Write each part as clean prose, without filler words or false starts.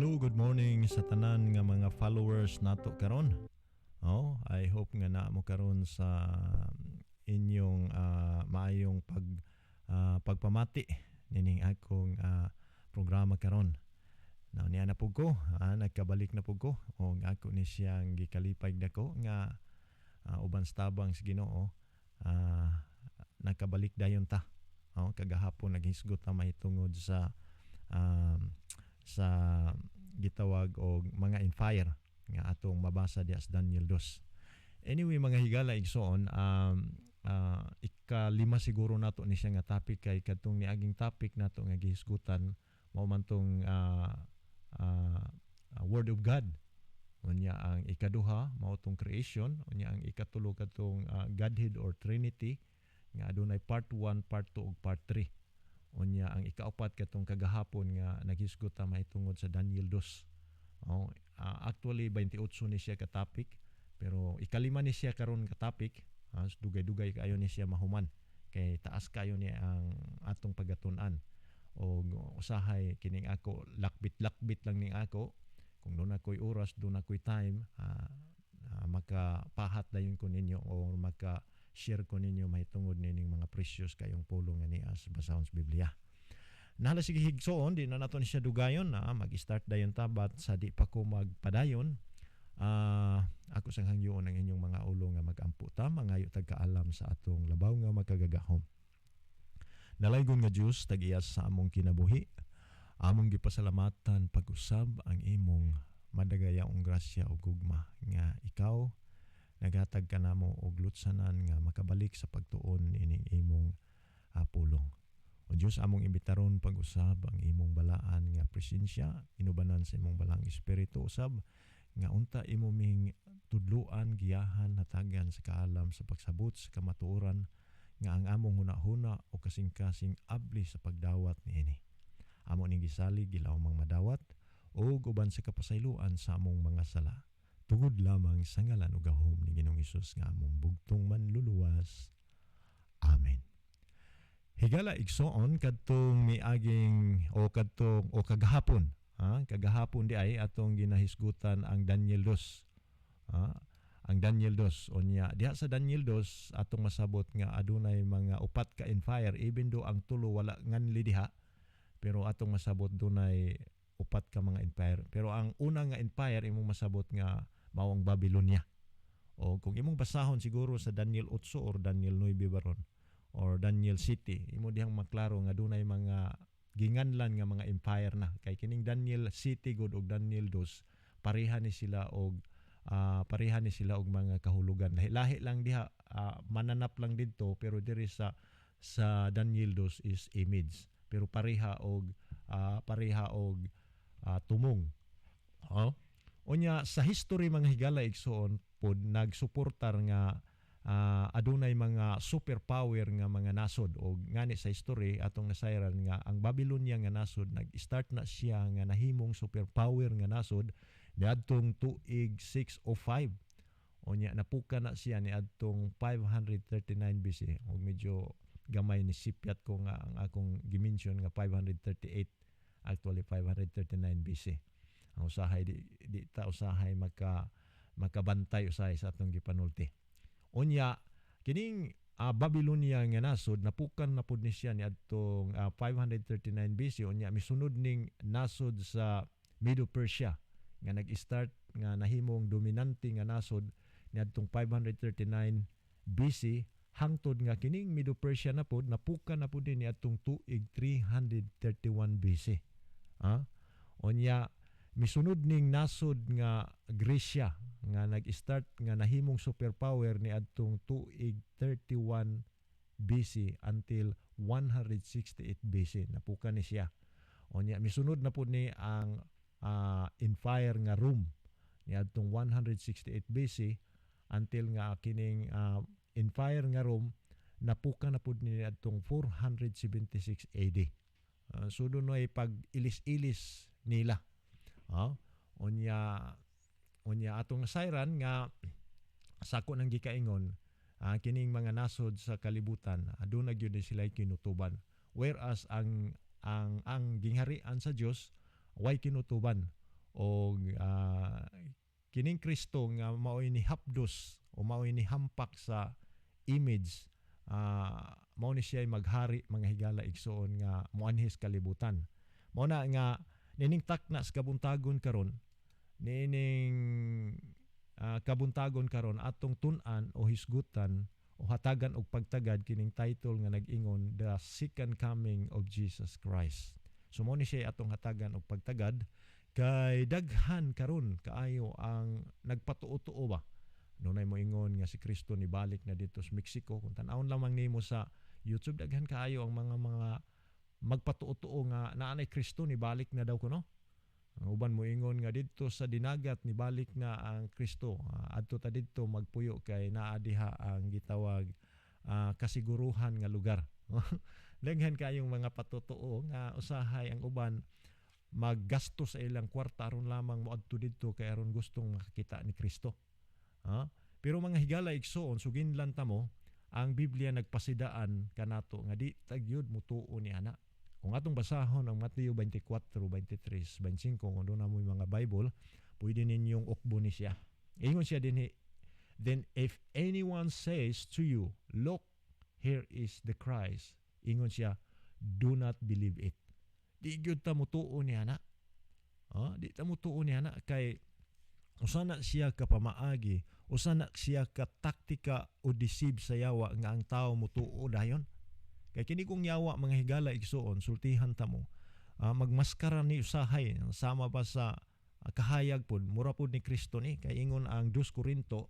Hello, good morning sa tanan nga mga followers nato karon. I hope nga na mo karon sa inyong maayong pagpamati nining akong programa karon. Now niya na pud ko, nagkabalik na pud ko o ako ni siyang gikalipay dako nga uban tabang sa Ginoo, nakabalik dayon ta. Kagahapon naghisgot ta mahitungod sa gitawag og mga infire nga atong mabasa diya sa Daniel 2. Anyway, mga higala igsoon, ika-5 siguro nato ni siya nga topic kay kadtong niaging topic nato nga gihisgutan mao man tong Word of God. Unya ang ikaduha mao tong creation, unya ang ikatulo katong Godhead or Trinity nga adunay part 1, part 2 ug part 3. Unya ang ikaapat katong kagahapon nga naghisgot ta mahitungod sa Daniel 2. Actually 28 ni siya ka topic, pero ikalima ni siya karon ka topic. Dugay-dugay kayo ni siya mahuman kay taas kayo ni ang atong pagatun-an. O usahay kining ako lakbit lang ning ako kung doon ako'y oras, doon ako'y time, makapahat dayon ko ninyo o maka-share ko ninyo mahitungod nining mga precious kayong pulong nga niya sa basahon sa Biblia. Nahala sige higsoon, di na nato ni siya dugayon na mag-start dayon tabat sa di pa ko magpadayon. Ako sang hangyoon ang inyong mga ulo nga mag-ampo ta, mangayo tagkaalam sa atong labaw nga magkagagahom. Nalaygon nga Diyos, tag-iyas sa among kinabuhi, among gipasalamatan pag-usab ang imong madagayaong grasya o gugma nga ikaw naghatag ka namo og lutsanan nga makabalik sa pagtuon ining imong pulong. O Diyos, among imbitaron pag-usab ang imong balaan nga presensya, inubanan sa imong balang espiritu usab nga unta imo ming tudluan, giyahan, hatagan sa kaalam sa pagsabot sa kamatuoran nga ang among hunahuna o kasing-kasing abli sa pagdawat niini. Amo ning gisalig gilaw mang madawat o uban sa kapasayloan sa among mga sala. Tugod lamang sa ngalan ug gahom ni Ginoong Hesus nga among bugtong manluluwas. Amen. Higala igsoon kadtong miaging o kagahapon, kagahapon di ay atong ginahisgutan ang Daniel 2. Ang Daniel 2 unya diha sa Daniel 2 atong masabot nga adunay mga upat ka infire, even though ang tulo wala nganli diha, pero atong masabot dunay upat ka mga empire. Pero ang una nga empire imong masabot nga mao ang Babylonia. O kung imong basahon siguro sa Daniel 8 or Daniel 9 baron or Daniel City, imo dihang maklaro nga dunay mga ginganlan nga mga empire na. Kay kining Daniel City god og Daniel 2 pareha ni sila og mga kahulugan. Lahi lang diha, mananap lang didto, pero diri sa Daniel 2 is image. Pero pareha og tumong. Unya sa history mga higala igsoon pod nagsuportar nga adunay mga superpower nga mga nasod o ngani sa history atong nasayran nga ang Babylonia nga nasod nag-start na siya nga nahimong superpower nga nasod niadtong tuig 605. Unya napuka na siya niadtong 539 BC o medyo gamay ni sipyat ko nga ang akong gimension nga 538, actually 539 BC. Ang usahay di ta usahay makabantay usahay sa atong gipanulti. Unya kining Babylonia nga nasod napukan na pud ni siya niadtong 539 BC. Unya misunod ning nasod sa Medo Persia nga nag-start nga nahimong dominante nga nasod niadtong 539 BC hangtod nga kining Medo Persia na pud napukan na pud ni atong tuig 331 BC. Unya misunod ning nasod nga Gresya nga nag-start nga nahimong superpower ni adtong tuig 31 BC until 168 BC napukan ni siya. Unya misunod na pud ni ang empire nga Rome ni adtong 168 BC until nga kining empire nga Rome napukan na pud ni adtong 476 AD. So doon ay pag-ilis-ilis nila. Unya atong nasayran nga sako nang gikaingon kining mga nasod sa kalibutan aduna gyud sila kinutuban, whereas ang gingharian sa Dios way kinutuban. o kining Kristo nga mao'y ni hapdos o mao'y ni hampak sa image, mao ni siya maghari mga higala igsoon nga moanhis kalibutan. Mao na nga nining takna sa kabuntagon karon, nining kabuntagon karon atong tun-an o hisgutan o hatagan og pagtagad kining title nga nag-ingon The Second Coming of Jesus Christ. So mo ni siya atong hatagan og pagtagad kay daghan karon kaayo ang nagpatuo-tuo ba. Nunay mo ingon nga si Kristo ni balik na dito sa Mexico. Kung tan-awon lamang nimo sa YouTube, daghan kaayo ang mga magpatuo-tuo nga naanay Kristo ni balik na daw kuno. Ang uban mo ingon nga dito sa dinagat ni balik na ang Kristo. Adto ta didto magpuyo kay naa diha ang gitawag kasiguruhan nga lugar. Daghan kayong mga patutuo nga usahay ang uban maggasto sa ilang kwarta aron lamang moadto didto kay aron gustong makakita ni Kristo. Pero mga higala igsoon, suginlan ta mo, ang Biblia nagpasidaan kanato nga di tagyud mutuo ni ana. Kung atong basahon ang Mateo 24, 23, 25, kung doon na mo yung mga Bible, pwede ninyong ukbo ni siya. Ingon siya din, then if anyone says to you, look, here is the Christ, ingon siya, do not believe it. Di gyud ta mutuo ni ana. Di ta mutuo ni ana kay usana siya kapamaagi, usana siya ka taktika o deceive sa yawa nga ang tao mutuo dayon. Kay kini kong yawa mga higala igsoon, sultihan ta mo, magmaskara ni usahay, sama pa sa kahayag pod, mura pod ni Kristo ni, kay ingon ang 2 Korinto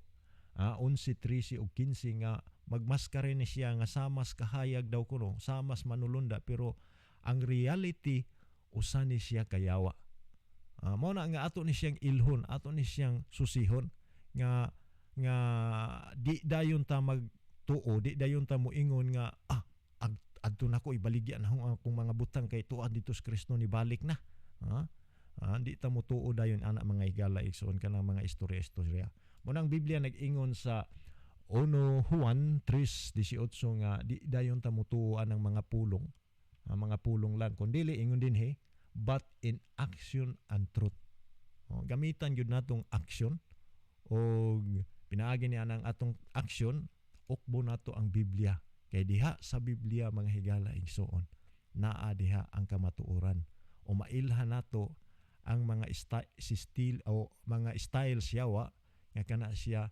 11:13 ug 15 nga magmaskara ni siya nga samas kahayag daw kuno, samas manulunda, pero ang reality usa ni siya kayawa. Mao na nga ato ni siyang ilhon, ato ni siyang susihon nga di dayon ta magtuo, di dayon ta moingon nga adto nako ibaligyan akong mga butang kay tuad dito sa Kristo ni balik na. Di ta mo tuo dayon ana mga higala igsoon kanang mga istorya. Mo nang Biblia nag-ingon sa 1 Juan 3:18 nga di dayon ta mo tuo ang mga pulong. Mga pulong lang kundi ingon din but in action and truth. Gamitan gyud natong action o pinaagi ni anang atong action, ukbo nato ang Biblia. Kay diha sa Biblia mga higala igsoon, naa diha ang kamatuoran o mailhan nato ang mga style o mga styles yawa nga kana siya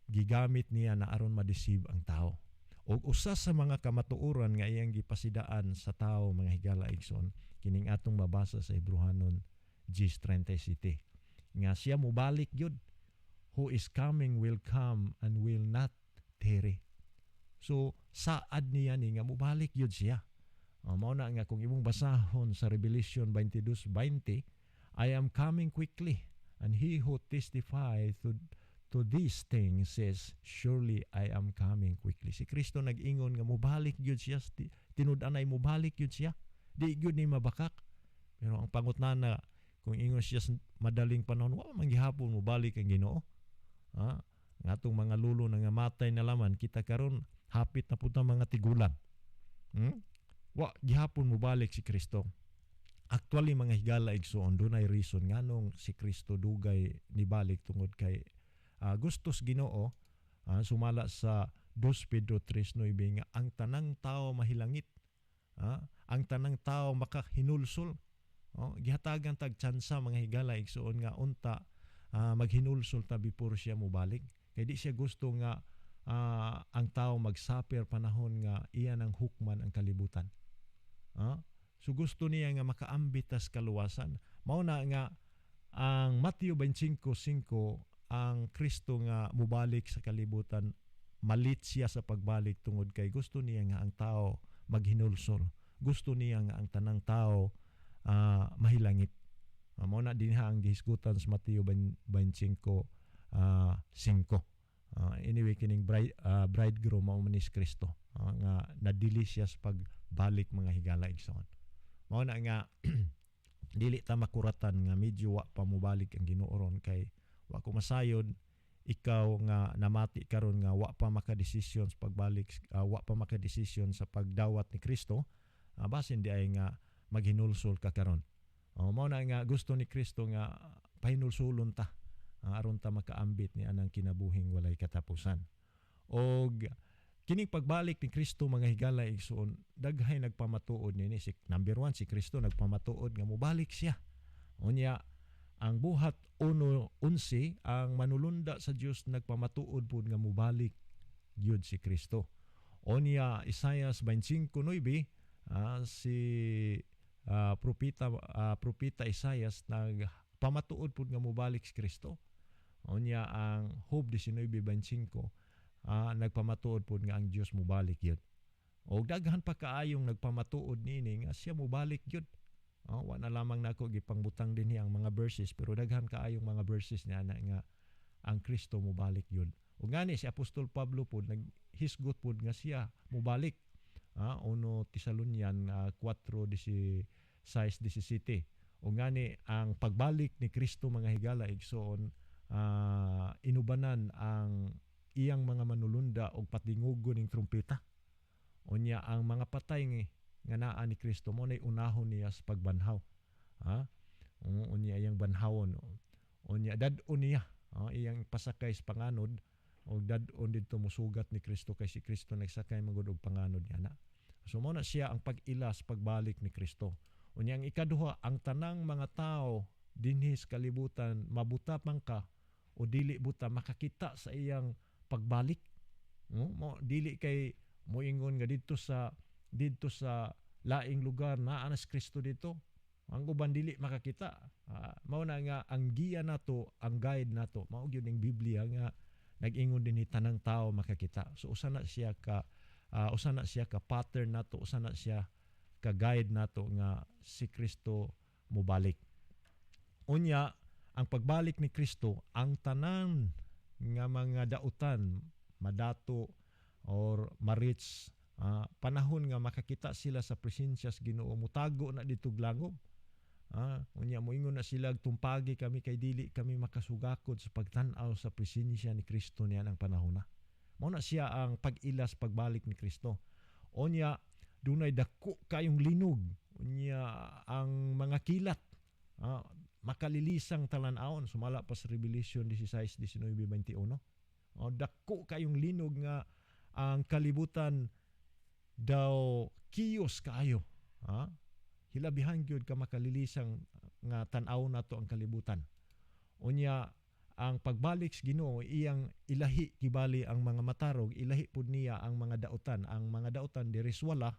gigamit niya na aron ma-deceive ang tao. O usa sa mga kamatuoran nga iyang gipasidaan sa tao mga higala igsoon, kining atong mabasa sa Hebrehanon 10:37 nga siya mobalik yun. Who is coming will come and will not tarry. So saad niya ni nga mobalik yun siya. Mao na nga kung imong basahon sa Revelation 22:20, I am coming quickly, and he who testifies to these things says, surely I am coming quickly. Si Kristo nag-ingon nga mobalik yun siya, tinud-anay mobalik yun siya. Di yun ni mabakak. Pero ang pangutnana, kung ingon siya sa madaling panahon, wala manggihapon mobalik ang Ginoo. Nga itong mga lulo na nga matay na laman, kita karon hapit na punta mga tigulang. Gihapon mobalik si Kristo. Actually mga higala igsoon, doon ay reason nga nung si Kristo dugay nibalik tungod kay gustos Ginoo, sumala sa 2 Pedro 3:9 nga ang tanang tao mahilangit, ang tanang tao makahinulsol. Gihatagan tag tsansa mga higala igsoon nga unta maghinulsol ta before siya mobalik. Kay di siya gusto nga ang tao magsuffer panahon nga iya nang hukman ang kalibutan. So gusto niya nga makaambit tas kaluwasan. Mao na nga ang Mateo 25:5, ang Kristo nga mubalik sa kalibutan, malit siya sa pagbalik tungod kay gusto niya nga ang tao maghinulsol. Gusto niya nga ang tanang tao mahilangit. Mao na din ang gihisgutan sa Mateo 25:5. Anyway, kining bridegroom mao man ni Kristo nga nadili siya sa pagbalik mga higala igsoon. Mao na nga dili ta makuratan nga medyo wa pa mobalik ang Ginoo ron kay wa ko masayod ikaw nga namati karon nga wa pa makadesisyon sa pagbalik, wa pa makadesisyon sa pagdawat ni Kristo, basin di ay nga maghinulsol ka karon. Mao na nga gusto ni Kristo nga pahinulsulon ta aron ta makaambit ni anang kinabuhing walay katapusan. Og kining pagbalik ni Kristo mga higala igsoon, daghay nagpamatuod nini. Number 1, si Kristo nagpamatuod nga mobalik siya. Unya ang buhat 1:11 ang manulunda sa Dios nagpamatuod pud nga mobalik gyud si Kristo. Unya Isaias 25:9 si propeta Isaias nagpamatuod pud nga mobalik si Kristo. Unya ang Job 19:25 nagpamatuod pud nga ang Dios mobalik gyud. Og daghan pa kaayong nagpamatuod nini nga siya mobalik gyud. Wa na lamang nako gipangbutang dinhi ang mga verses, pero daghan kaayong mga verses niya na nga ang Kristo mobalik gyud. Ug ngani si Apostol Pablo pud naghisgot pud nga siya mobalik. 1 Tesalonian 4:16-17. Ug ngani ang pagbalik ni Kristo mga higala igsoon, inubanan ang iyang mga manulunda og patingugon ning trumpeta. Unya ang mga patay nga naa ni Kristo mo nay unahon niya sa pagbanhaw. Unya iyang banhawon. Unya dad-on niya iyang pasakay sa panganod, og dad-on didto mosugat ni Kristo kay si Kristo nagsakay magud og panganod niya na. So mo na siya ang pag-ila sa pagbalik ni Kristo. Unya ang ikaduha, ang tanang mga tao dinhi sa kalibutan mabuta man ka o dili buta makakita sa iyang pagbalik. Mo dili kay moingon nga didto sa laing lugar naa na si Kristo dito. Ang uban dili makakita. Mao na nga ang giya nato, ang guide nato, mao gyud ning Biblia nga nag-ingon dinhi tanang tao makakita. So usa na siya ka pattern nato, usa na siya ka guide nato nga si Kristo mobalik. Unya ang pagbalik ni Kristo, ang tanan nga mga dautan madato or ma-reach panahon nga makakita sila sa presensya sa Ginoo, mutago na dito langob. Unya moingon na sila, tumpagi kami kay dili kami makasugakod sa pagtan-aw sa presensya ni Kristo niyan ang panahon na. Mao na siya ang pag-ilas pagbalik ni Kristo. Unya dunay dako kayong linog. Unya ang mga kilat makalilisang talan-awon, sumala pa sa Revelation 16:19-21. Dako kayong linog nga ang kalibutan daw kiyos kaayo. Hilabihan gyud ka makalilisang nga tan-aw nato ang kalibutan. Unya ang pagbalik sa Ginoo iyang ilahi kibali ang mga matarog, ilahi pud niya ang mga dautan. Ang mga dautan diris wala,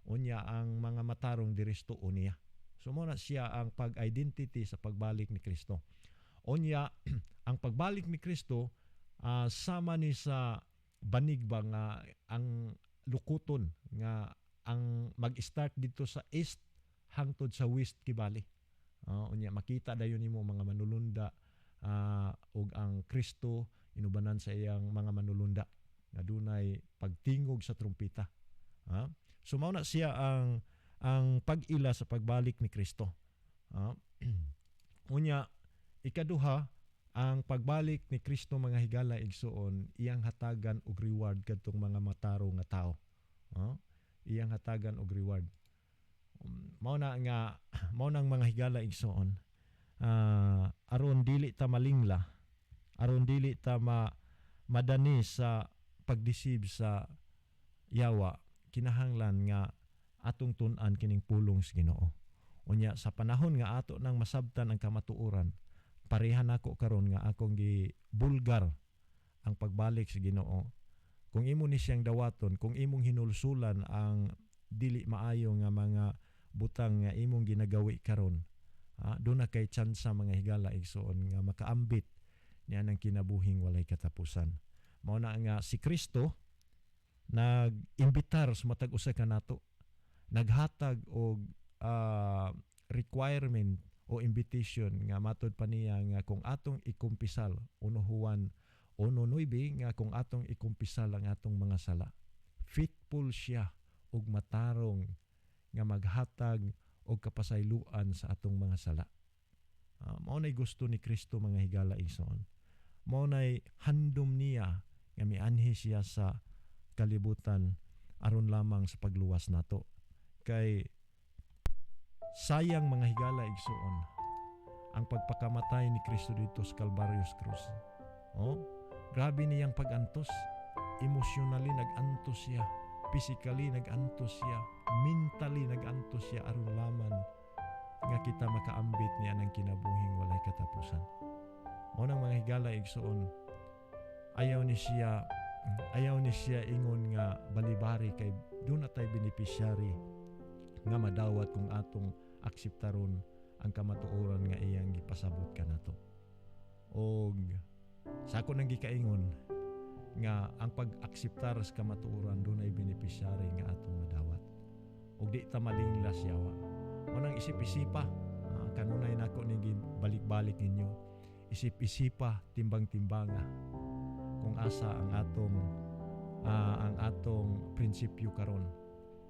unya ang mga matarong diris tuo niya. So mo na siya ang pag-identity sa pagbalik ni Kristo. Unya ang pagbalik ni Kristo sama ni sa banig ba nga ang lukuton nga ang mag-start dito sa east hangtod sa west kibali. Unya makita dayon nimo mga manulunda ug ang Kristo inubanan sa iyang mga manulunda nga dunay pagtingog sa trumpeta. So mao na siya ang pag-ila sa pagbalik ni Kristo. Unya ikaduha, ang pagbalik ni Kristo mga higala igsoon, iyang hatagan og reward kadtong mga mataro nga tao. Iyang hatagan og reward. Mao nang mga higala igsoon, aron dili ta malingla, aron dili ta madani sa pagdisib sa yawa, kinahanglan nga atong tun-an kining pulong sa Ginoo. Unya sa panahon nga ato nang masabtan ang kamatuoran, parehan ako karon nga akong gibulgar ang pagbalik sa Ginoo. Kung imo ni siyang dawaton, kung imong hinulsulan ang dili maayo nga mga butang nga imong ginagawi karon, doon na kay tsansa mga higala igsoon nga makaambit niya ng kinabuhing walay katapusan. Mao na nga si Kristo nag-imbitar sa matag usa ka nato, naghatag og requirement o invitation nga matod pa niya nga kung atong ikumpisal, 1 Juan 1:9 nga kung atong ikumpisal ang atong mga sala, faithful siya og matarong nga maghatag og kapasayloan sa atong mga sala. Mao nay gusto ni Kristo mga higala igsoon. Mao nay handom niya nga mianhi siya sa kalibutan aron lamang sa pagluwas nato. Kay Sayang mga higala igsuon ang pagpakamatay ni Kristo dito sa Calvarius Cross. Oh, grabe niyang pag-antos. Emotionally nag-antos siya, physically nag-antos siya, mentally nag-antos siya aron laman nga kita makaambit niya ng kinabuhing walay katapusan. Mao nang mga higala igsuon, ayaw ni siya ingon nga balibari kay doon na tayo beneficiary nga madawat kung atong akseptaron ang kamatuoran nga iyang gipasabot kanato. Og sa ako nang gikaingon nga ang pag-akseptar sa kamatuoran doon ay beneficiary nga atong madawat. Og di ta malinglas yawa. O nang isip-isipa, kanunay nako ni balik-balik ninyo. Isip-isipa, timbang-timbanga kung asa ang atong prinsipyo karon.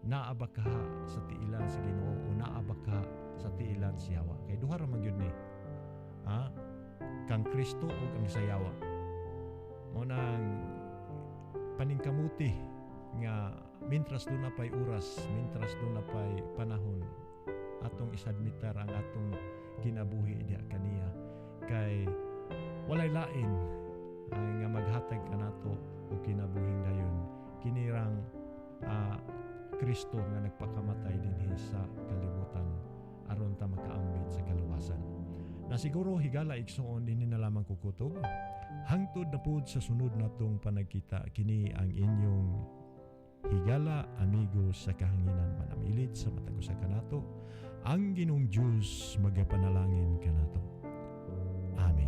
Naa ba ka sa tiilan sa Ginoo o naa ba ka sa tiilan si Yawa? Kay duha ra man gyud ni. Kang Kristo o kang sayawa. Mo nang paningkamuti nga mintras do na pay oras, mintras do na pay panahon atong isadmitar ang atong kinabuhi diha kaniya kay walay lain nga maghatag kanato og kinabuhing dayon kinirang Kristo nga nagpakamatay dinhi sa kalibutan aron ta makaambit sa kaluwasan. Na siguro higala igsuon dinhi na lamang kukutob. Hangtod na pud sa sunod natong panagkita kini ang inyong higala amigo sa kahanginan manamilit sa matag usa kanato ang Ginoong Dios magapanalangin kanato. Amen.